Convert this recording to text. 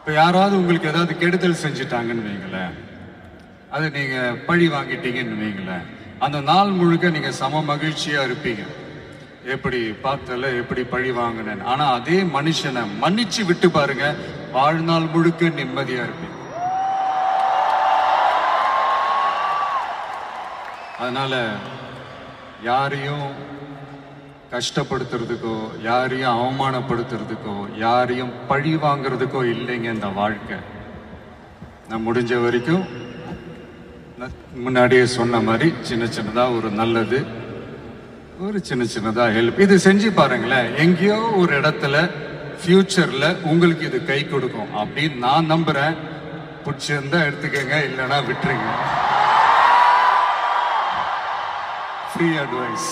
இப்போ யாராவது உங்களுக்கு ஏதாவது கெடுதல் செஞ்சுட்டாங்கன்னு வைங்களேன், அது நீங்க பழி வாங்கிட்டீங்கன்னு வைங்களேன், அந்த நாள் முழுக்க நீங்க சம மகிழ்ச்சியா இருப்பீங்க. எப்படி பார்த்தல, எப்படி பழி வாங்கினேன். ஆனா அதே மனுஷனை மன்னிச்சு விட்டு பாருங்க, வாழ்நாள் முழுக்க நிம்மதியா இருப்பீங்க. அதனால யாரையும் கஷ்டப்படுத்துறதுக்கோ, யாரையும் அவமானப்படுத்துறதுக்கோ, யாரையும் பழி வாங்குறதுக்கோ இல்லைங்க இந்த வாழ்க்கை. நான் முடிஞ்ச வரைக்கும் முன்னாடியே சொன்ன மாதிரி சின்ன சின்னதா ஒரு நல்லது, ஒரு சின்ன சின்னதா ஹெல்ப், இது செஞ்சு பாருங்களேன். எங்கேயோ ஒரு இடத்துல ஃபியூச்சர்ல உங்களுக்கு இது கை கொடுக்கும் அப்படின்னு நான் நம்புறேன். பிடிச்சிருந்தா எடுத்துக்கங்க, இல்லைன்னா விட்டுருங்க. Free advice.